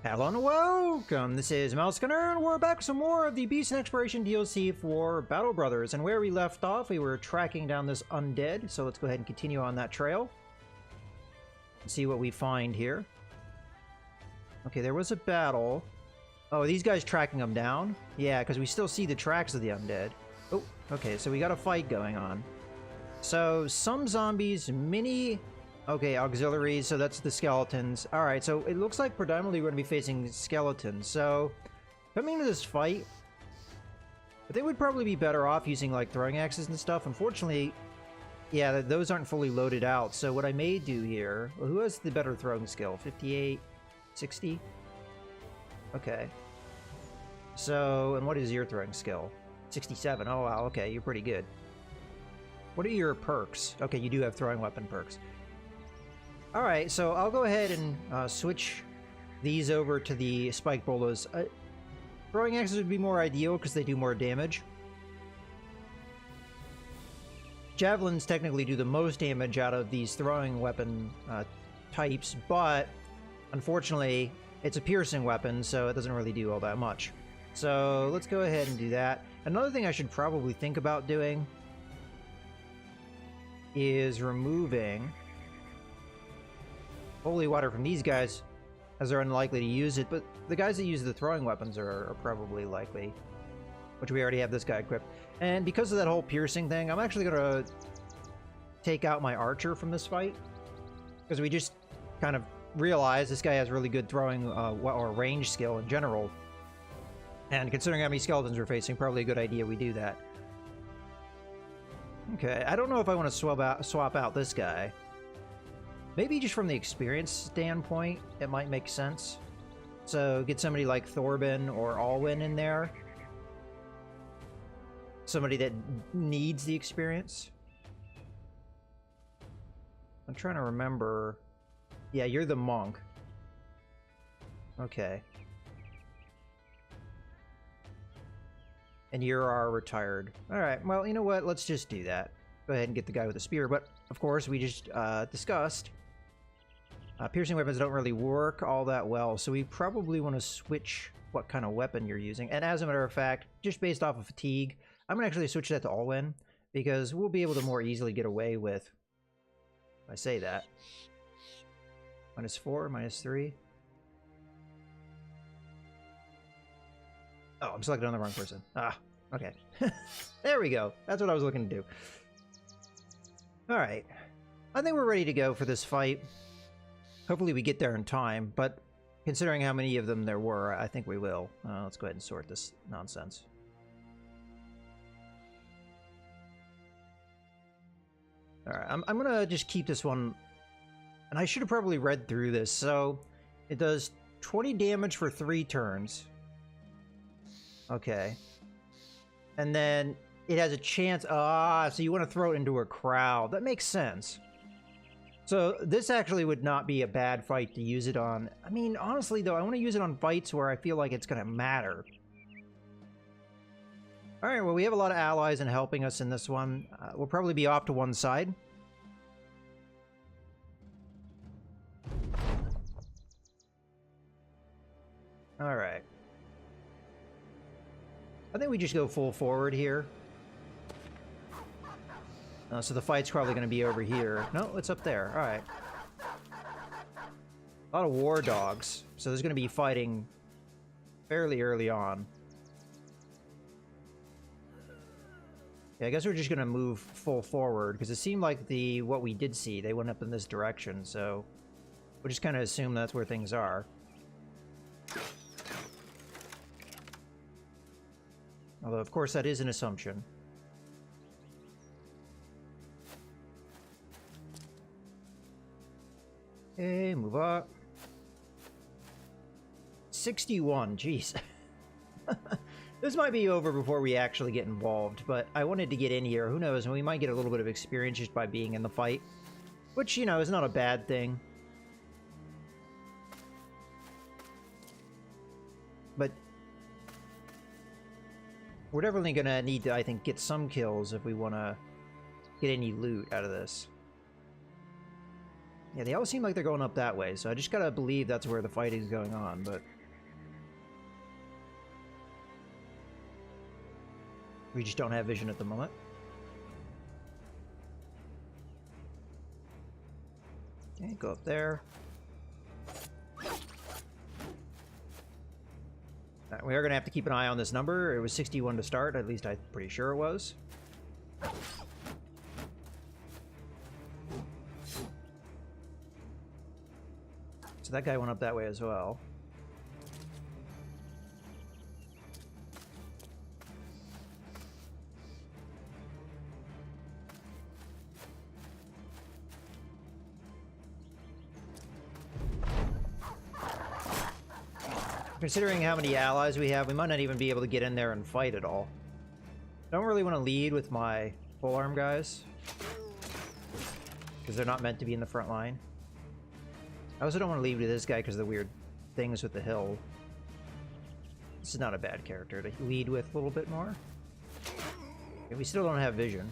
Hello and welcome, this is Mousegunner, and we're back with some more of the Beast and Exploration DLC for Battle Brothers. And where we left off, we were tracking down this undead, so let's go ahead and continue on that trail. And see what we find here. Okay, there was a battle. Oh, are these guys tracking them down? Yeah, because we still see the tracks of the undead. Oh, okay, so we got a fight going on. So, some zombies, mini... Okay, auxiliaries, so that's the skeletons. Alright, so it looks like predominantly we're going to be facing skeletons. So, coming into this fight, I think we'd probably be better off using, like, throwing axes and stuff. Unfortunately, yeah, those aren't fully loaded out. So what I may do here... Well, who has the better throwing skill? 58? 60? Okay. So, and what is your throwing skill? 67. Oh, wow, okay, you're pretty good. What are your perks? Okay, you do have throwing weapon perks. Alright, so I'll go ahead and switch these over to the spike bolas. Throwing axes would be more ideal because they do more damage. Javelins technically do the most damage out of these throwing weapon types, but unfortunately it's a piercing weapon, so it doesn't really do all that much. So let's go ahead and do that. Another thing I should probably think about doing is removing holy water from these guys, as they're unlikely to use it, but the guys that use the throwing weapons are probably likely, which we already have this guy equipped. And because of that whole piercing thing, I'm actually going to take out my archer from this fight, because we just kind of realized this guy has really good throwing or range skill in general, and considering how many skeletons we're facing, probably a good idea we do that. Okay, I don't know if I want to swap out this guy. Maybe just from the experience standpoint, it might make sense. So get somebody like Thorben or Alwyn in there. Somebody that needs the experience. I'm trying to remember. Yeah, you're the monk. Okay. And you're our retired. Alright, well, you know what? Let's just do that. Go ahead and get the guy with the spear. But, of course, we just discussed... piercing weapons don't really work all that well, so we probably want to switch what kind of weapon you're using. And as a matter of fact, just based off of fatigue, I'm going to actually switch that to Alwyn, because we'll be able to more easily get away with... I say that. -4, -3. Oh, I'm selected on the wrong person. Ah, okay. There we go. That's what I was looking to do. Alright. I think we're ready to go for this fight. Hopefully we get there in time, but considering how many of them there were, I think we will. Let's go ahead and sort this nonsense. Alright, I'm gonna just keep this one... And I should have probably read through this. So, it does 20 damage for 3 turns. Okay. And then it has a chance... Ah, so you want to throw it into a crowd. That makes sense. So this actually would not be a bad fight to use it on. I mean, honestly, though, I want to use it on fights where I feel like it's going to matter. Alright, well, we have a lot of allies in helping us in this one. We'll probably be off to one side. Alright. I think we just go full forward here. So the fight's probably going to be over here. No, it's up there. Alright. A lot of war dogs. So there's going to be fighting fairly early on. Yeah, I guess we're just going to move full forward, because it seemed like what we did see, they went up in this direction, so we'll just kind of assume that's where things are. Although, of course, that is an assumption. Okay, move up. 61, jeez. This might be over before we actually get involved, but I wanted to get in here. Who knows, and we might get a little bit of experience just by being in the fight. Which, you know, is not a bad thing. But we're definitely gonna need to, I think, get some kills if we want to get any loot out of this. Yeah, they all seem like they're going up that way, so I just gotta believe that's where the fighting's going on, but... we just don't have vision at the moment. Okay, go up there. Right, we are gonna have to keep an eye on this number. It was 61 to start, at least I'm pretty sure it was. So that guy went up that way as well. Considering how many allies we have, we might not even be able to get in there and fight at all. I don't really want to lead with my full-arm guys, because they're not meant to be in the front line. I also don't want to lead with this guy because of the weird things with the hill. This is not a bad character to lead with a little bit more. Okay, we still don't have vision.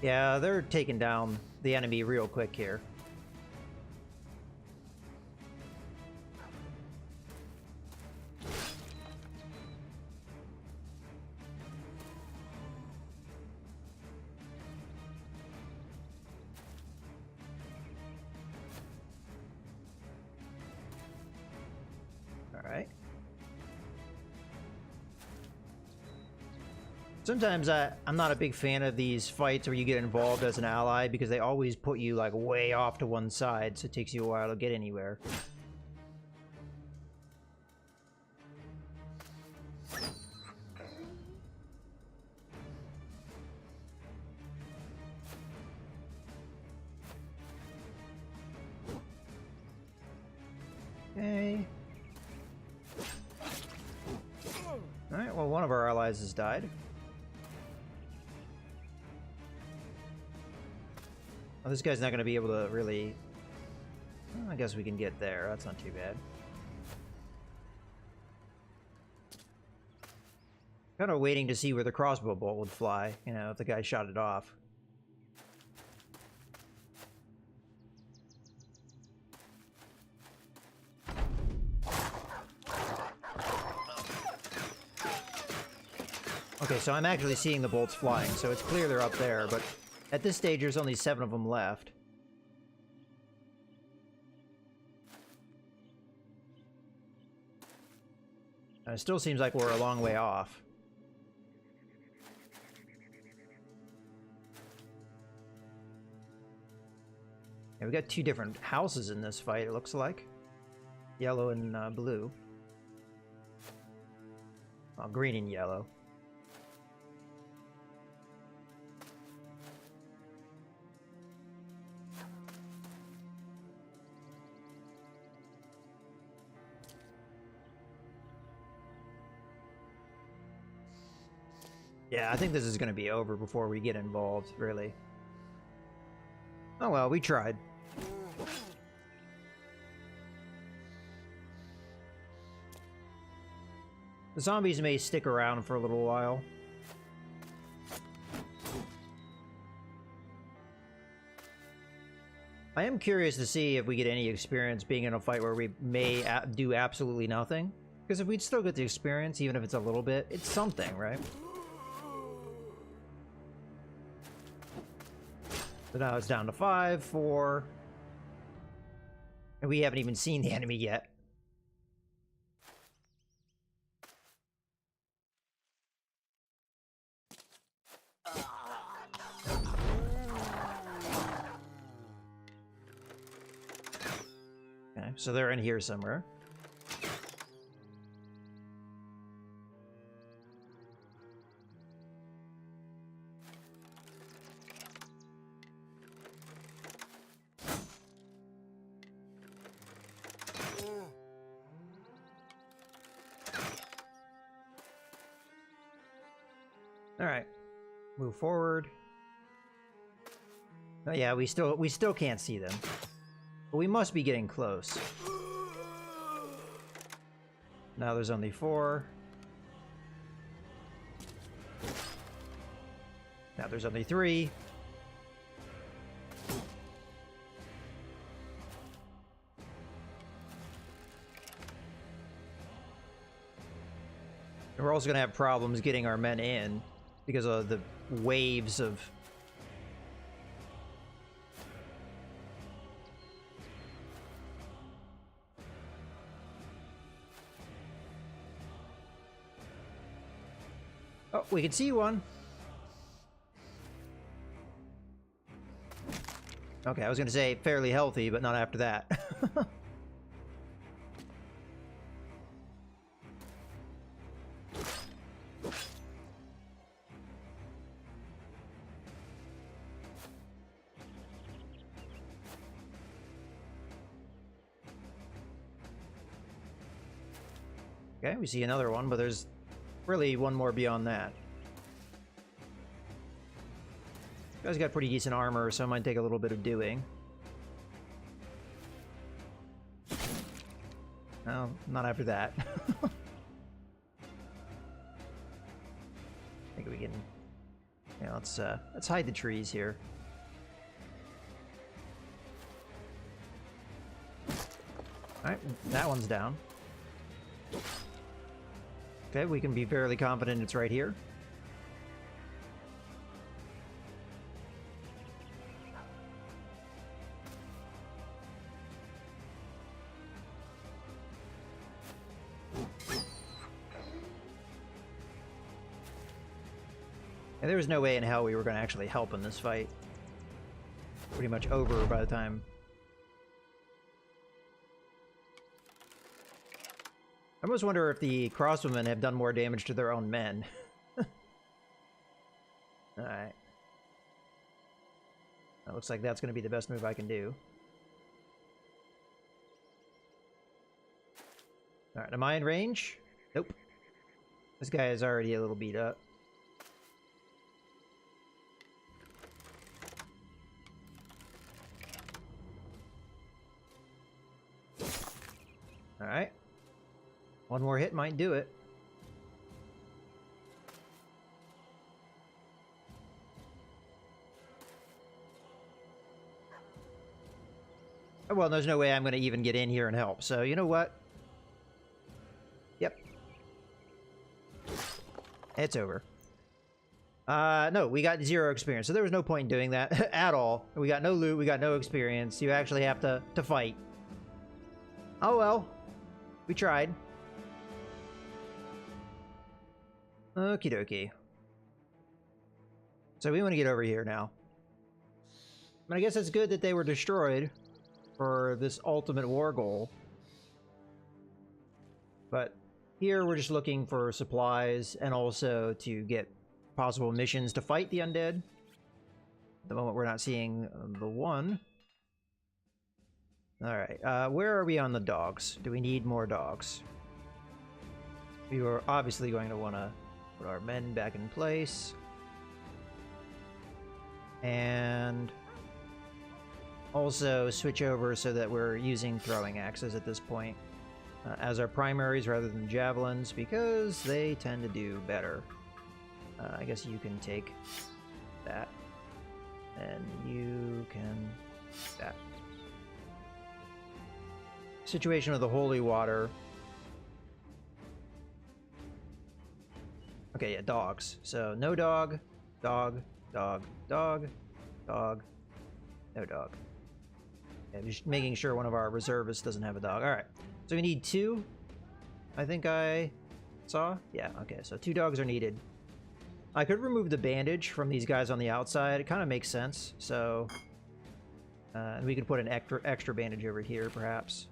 Yeah, they're taking down the enemy real quick here. Alright. Sometimes I'm not a big fan of these fights where you get involved as an ally because they always put you like way off to one side, so it takes you a while to get anywhere. Okay. Alright, well, one of our allies has died. Oh, this guy's not going to be able to really... well, I guess we can get there. That's not too bad. Kind of waiting to see where the crossbow bolt would fly, you know, if the guy shot it off. Okay, so I'm actually seeing the bolts flying, so it's clear they're up there, but at this stage there's only 7 of them left. And it still seems like we're a long way off. Yeah, we got 2 different houses in this fight, it looks like. Yellow and blue. Oh, green and yellow. Yeah, I think this is going to be over before we get involved, really. Oh well, we tried. The zombies may stick around for a little while. I am curious to see if we get any experience being in a fight where we may do absolutely nothing. Because if we'd still get the experience, even if it's a little bit, it's something, right? So now it's down to 5, 4. And we haven't even seen the enemy yet. Okay, so they're in here somewhere. Alright. Move forward. Oh yeah, we still can't see them. But we must be getting close. Now there's only 4. Now Yeah, there's only 3. And we're also going to have problems getting our men in because of the waves of... Oh, we can see one. Okay, I was going to say fairly healthy, but not after that. Okay, we see another one, but there's really one more beyond that. This guy's got pretty decent armor, so it might take a little bit of doing. No, not after that. I think we can... Yeah, let's hide the trees here. Alright, that one's down. Okay, we can be fairly confident it's right here. And there was no way in hell we were going to actually help in this fight. Pretty much over by the time... I almost wonder if the crossbowmen have done more damage to their own men. Alright. That looks like that's going to be the best move I can do. Alright, am I in range? Nope. This guy is already a little beat up. Alright. One more hit might do it. Well, there's no way I'm going to even get in here and help. So, you know what? Yep. It's over. No, we got 0 experience. So there was no point in doing that at all. We got no loot. We got no experience. You actually have to fight. Oh, well. We tried. Okie dokie. So we want to get over here now. But I guess it's good that they were destroyed for this ultimate war goal. But here we're just looking for supplies and also to get possible missions to fight the undead. At the moment we're not seeing the one. Alright, where are we on the dogs? Do we need more dogs? We were obviously going to want to put our men back in place. And also switch over so that we're using throwing axes at this point as our primaries rather than javelins, because they tend to do better. I guess you can take that. And you can... that. Situation with the holy water. Okay, yeah, dogs. So, no dog, dog, dog, dog, dog, no dog. Yeah, just making sure one of our reservists doesn't have a dog. Alright, so we need 2. I think I saw? Yeah, okay, so 2 dogs are needed. I could remove the bandage from these guys on the outside. It kind of makes sense, so... and we could put an extra bandage over here, perhaps.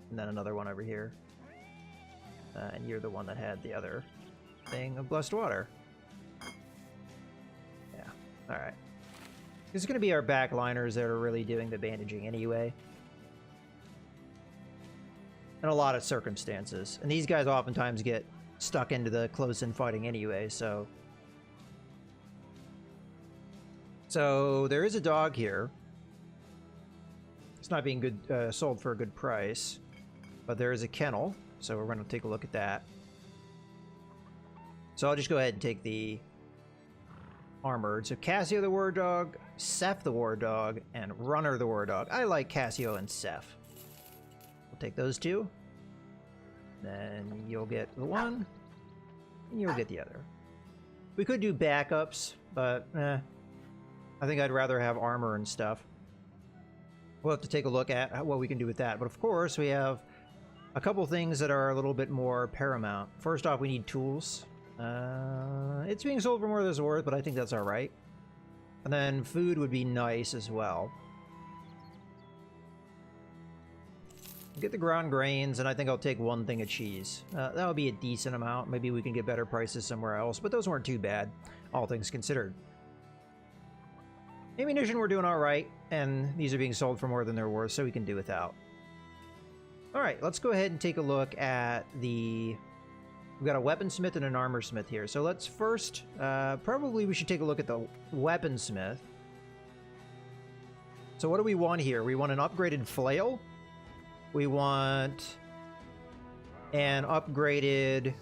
And then another one over here. And you're the one that had the other thing of blessed water. Yeah, alright. This is going to be our backliners that are really doing the bandaging anyway. In a lot of circumstances. And these guys oftentimes get stuck into the close-in fighting anyway, so... So, there is a dog here. It's not being good sold for a good price. But there is a kennel, so we're going to take a look at that. So I'll just go ahead and take the armored. So Cassio the War Dog, Seth the War Dog, and Runner the War Dog. I like Cassio and Seth. We'll take those two. Then you'll get the one, and you'll get the other. We could do backups, but I think I'd rather have armor and stuff. We'll have to take a look at what we can do with that. But of course, we have a couple things that are a little bit more paramount. First off, we need tools. It's being sold for more than it's worth, but I think that's alright. And then food would be nice as well. Get the ground grains, and I think I'll take one thing of cheese. That would be a decent amount. Maybe we can get better prices somewhere else, but those weren't too bad, all things considered. Ammunition, we're doing alright, and these are being sold for more than they're worth, so we can do without. Alright, let's go ahead and take a look at the... We've got a weaponsmith and an armorsmith here. So let's first, probably we should take a look at the weaponsmith. So what do we want here? We want an upgraded flail. We want an upgraded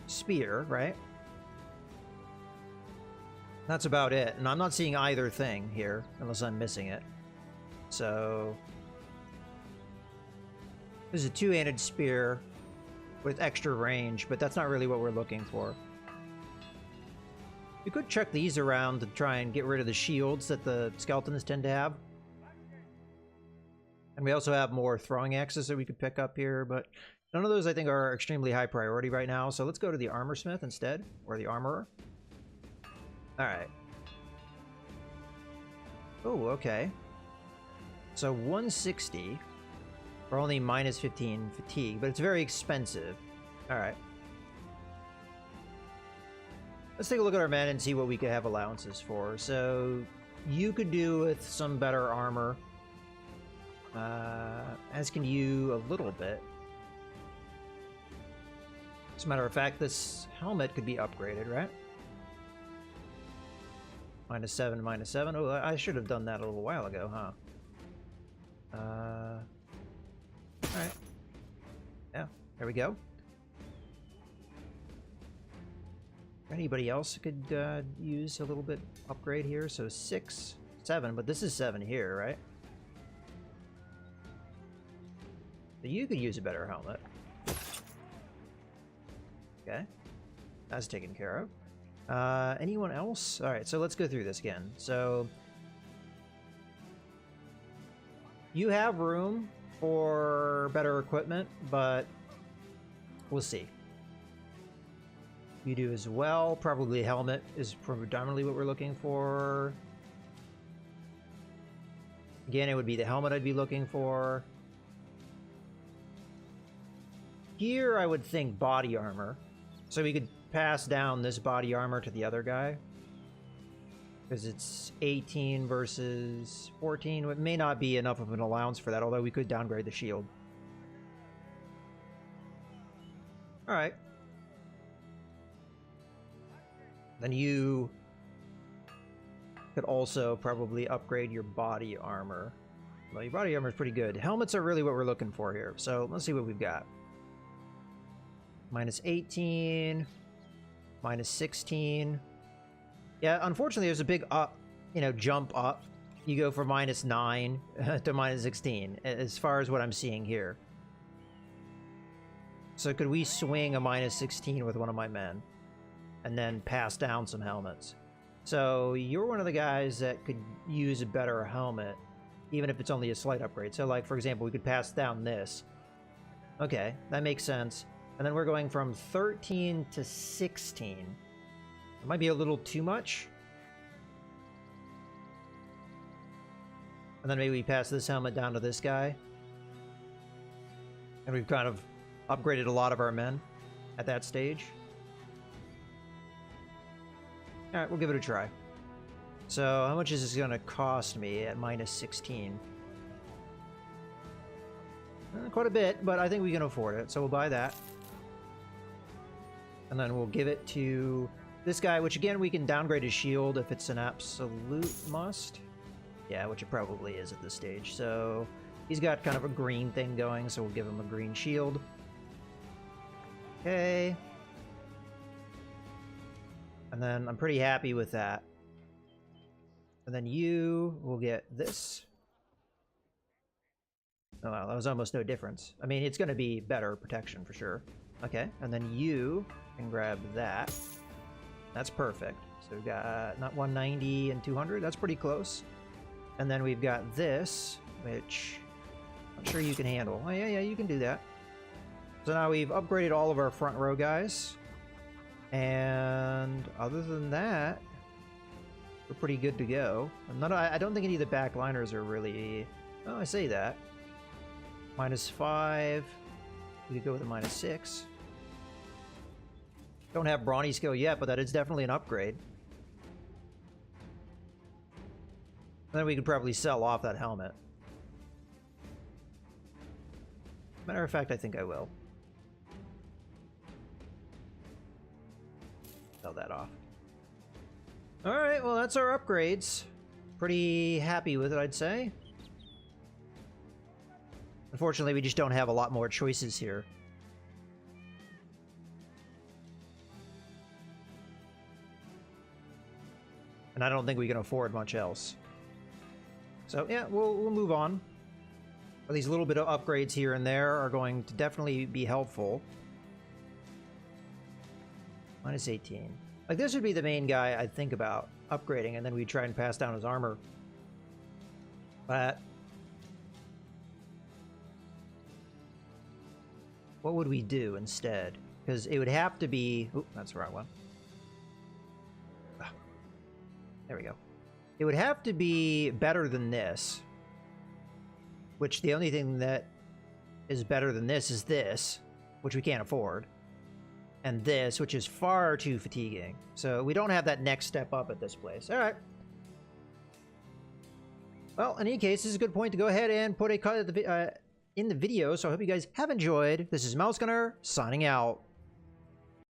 spear, right? That's about it. And I'm not seeing either thing here, unless I'm missing it. So... This is a two-handed spear with extra range, but that's not really what we're looking for. We could chuck these around to try and get rid of the shields that the skeletons tend to have. And we also have more throwing axes that we could pick up here, but none of those I think are extremely high priority right now, so let's go to the armorsmith instead, or the armorer. Alright. Oh, okay. So 160... for only minus 15 fatigue, but it's very expensive. Alright. Let's take a look at our men and see what we could have allowances for. So, you could do with some better armor. As can you a little bit. As a matter of fact, this helmet could be upgraded, right? Minus 7, minus 7. Oh, I should have done that a little while ago, huh? Alright. Yeah, there we go. Anybody else could use a little bit upgrade here? So 6, 7, but this is 7 here, right? So you could use a better helmet. Okay. That's taken care of. Anyone else? Alright, so let's go through this again. So... you have room for better equipment, but we'll see. You do as well. Probably helmet is predominantly what we're looking for. Again, it would be the helmet I'd be looking for. Here, I would think body armor. So we could pass down this body armor to the other guy. Because it's 18 versus 14. It may not be enough of an allowance for that, although we could downgrade the shield. Alright. Then you could also probably upgrade your body armor. Well, your body armor is pretty good. Helmets are really what we're looking for here. So let's see what we've got. Minus 18. Minus 16. Yeah, unfortunately, there's a big up, jump up. You go from minus 9 to minus 16, as far as what I'm seeing here. So could we swing a minus 16 with one of my men? And then pass down some helmets. So you're one of the guys that could use a better helmet, even if it's only a slight upgrade. So like, for example, we could pass down this. Okay, that makes sense. And then we're going from 13 to 16. It might be a little too much. And then maybe we pass this helmet down to this guy. And we've kind of upgraded a lot of our men at that stage. Alright, we'll give it a try. So, how much is this going to cost me at minus 16? Quite a bit, but I think we can afford it, so we'll buy that. And then we'll give it to this guy, which again, we can downgrade his shield if it's an absolute must. Yeah, which it probably is at this stage. So, he's got kind of a green thing going, so we'll give him a green shield. Okay. And then I'm pretty happy with that. And then you will get this. Oh, wow, that was almost no difference. I mean, it's going to be better protection for sure. Okay, and then you can grab that. That's perfect. So we've got not 190 and 200. That's pretty close. And then we've got this, which I'm sure you can handle. Oh, yeah, you can do that. So now we've upgraded all of our front row guys. And other than that, we're pretty good to go. I don't think any of the backliners are really... Oh, I say that. -5. We could go with a -6. Don't have brawny skill yet, but that is definitely an upgrade. And then we could probably sell off that helmet. Matter of fact, I think I will. Sell that off. Alright, well that's our upgrades. Pretty happy with it, I'd say. Unfortunately, we just don't have a lot more choices here. And I don't think we can afford much else. So yeah, we'll move on. These little bit of upgrades here and there are going to definitely be helpful. -18. Like, this would be the main guy I'd think about upgrading, and then we'd try and pass down his armor. But what would we do instead? Because it would have to be... Oop, that's the wrong one. There we go. It would have to be better than this. Which the only thing that is better than this is this, which we can't afford. And this, which is far too fatiguing. So we don't have that next step up at this place. Alright. Well, in any case, this is a good point to go ahead and put a cut at in the video. So I hope you guys have enjoyed. This is Mouse Gunner, signing out.